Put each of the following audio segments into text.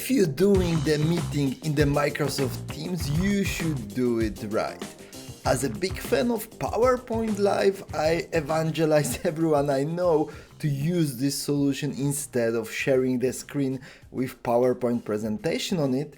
If you're doing the meeting in the Microsoft Teams, you should do it right. As a big fan of PowerPoint Live, I evangelize everyone I know to use this solution instead of sharing the screen with PowerPoint presentation on it,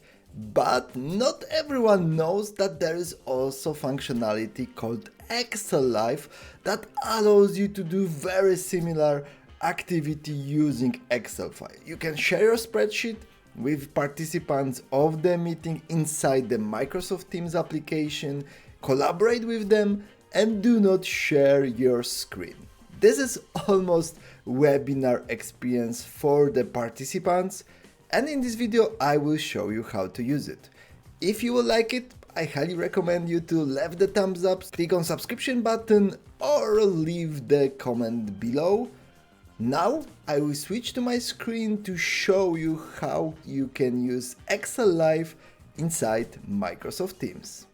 but not everyone knows that there is also functionality called Excel Live that allows you to do very similar activity using Excel file. You can share your spreadsheet with participants of the meeting inside the Microsoft Teams application, collaborate with them, and do not share your screen. This is almost webinar experience for the participants, and in this video I will show you how to use it. If you will like it, I highly recommend you to leave the thumbs up, click on subscription button, or leave the comment below. Now I will switch to my screen to show you how you can use Excel Live inside Microsoft Teams.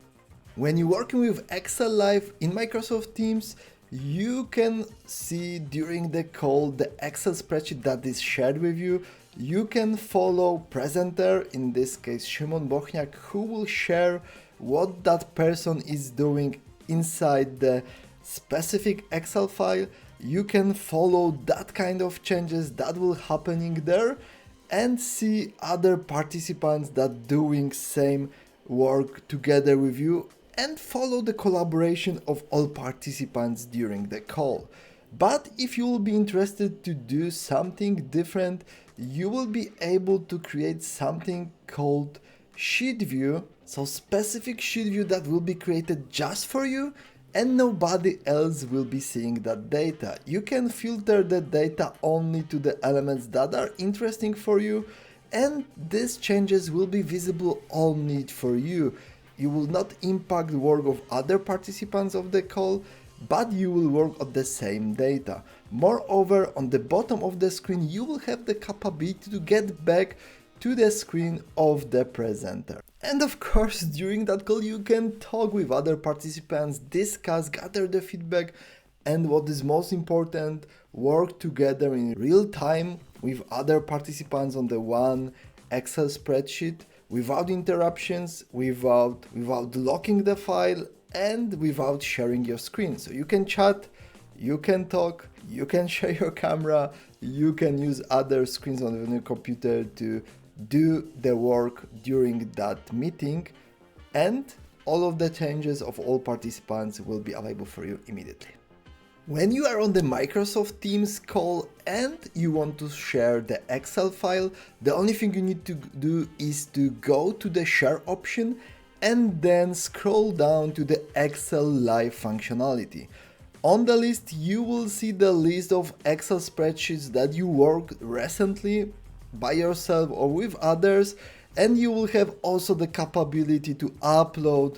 When you're working with Excel Live in Microsoft Teams, you can see during the call the Excel spreadsheet that is shared with you. You can follow presenter, in this case Szymon Bochniak, who will share what that person is doing inside the specific Excel file. You can follow that kind of changes that will happening there and see other participants that doing same work together with you and follow the collaboration of all participants during the call. But if you will be interested to do something different, you will be able to create something called sheet view. So specific sheet view that will be created just for you and nobody else will be seeing that data. You can filter the data only to the elements that are interesting for you, and these changes will be visible only for you. You will not impact the work of other participants of the call, but you will work on the same data. Moreover, on the bottom of the screen, you will have the capability to get back to the screen of the presenter. And of course, during that call, you can talk with other participants, discuss, gather the feedback, and what is most important, work together in real time with other participants on the one Excel spreadsheet without interruptions, without locking the file, and without sharing your screen. So you can chat, you can talk, you can share your camera, you can use other screens on your computer to do the work during that meeting, and all of the changes of all participants will be available for you immediately. When you are on the Microsoft Teams call and you want to share the Excel file, the only thing you need to do is to go to the share option and then scroll down to the Excel Live functionality. On the list, you will see the list of Excel spreadsheets that you worked recently by yourself or with others, and you will have also the capability to upload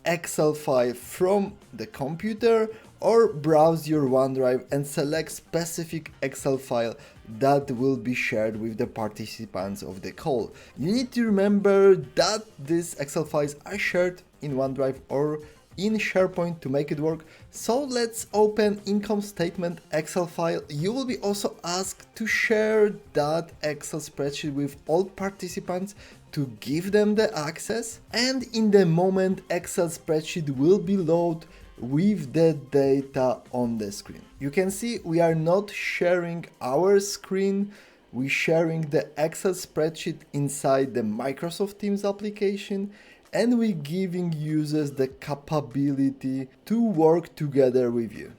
Excel file from the computer or browse your OneDrive and select specific Excel file that will be shared with the participants of the call. You need to remember that these Excel files are shared in OneDrive or in SharePoint to make it work. So let's open income statement Excel file. You will be also asked to share that Excel spreadsheet with all participants to give them the access, and in the moment Excel spreadsheet will be loaded with the data on the screen. You can see we are not sharing our screen, we're sharing the Excel spreadsheet inside the Microsoft Teams application, and we're giving users the capability to work together with you.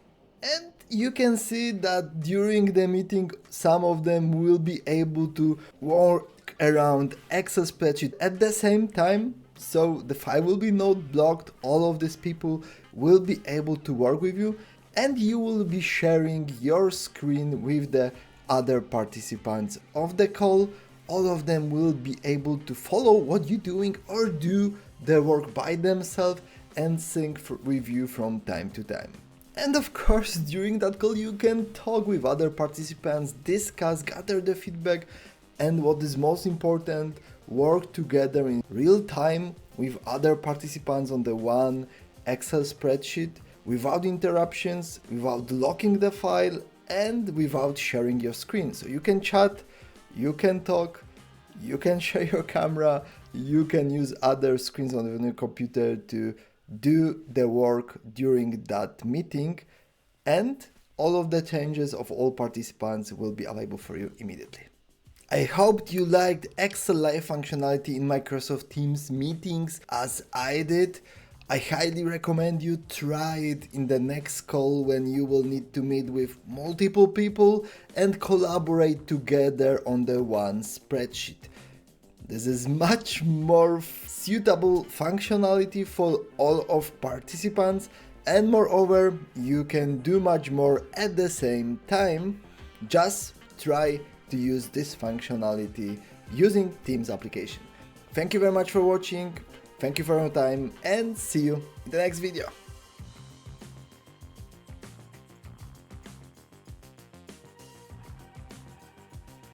And you can see that during the meeting, some of them will be able to work around Excel spreadsheet at the same time. So the file will be not blocked. All of these people will be able to work with you, and you will be sharing your screen with the other participants of the call. All of them will be able to follow what you're doing or do their work by themselves and sync with you from time to time. And of course, during that call, you can talk with other participants, discuss, gather the feedback, and what is most important, work together in real time with other participants on the one Excel spreadsheet without interruptions, without locking the file, and without sharing your screen. So you can chat, you can talk, You can share your camera, you can use other screens on your computer to do the work during that meeting, and all of the changes of all participants will be available for you immediately. I hope you liked Excel Live functionality in Microsoft Teams meetings as I did. I highly recommend you try it in the next call when you will need to meet with multiple people and collaborate together on the one spreadsheet. This is much more suitable functionality for all of participants, and moreover, you can do much more at the same time. Just try to use this functionality using Teams application. Thank you very much for watching, thank you for your time, and see you in the next video.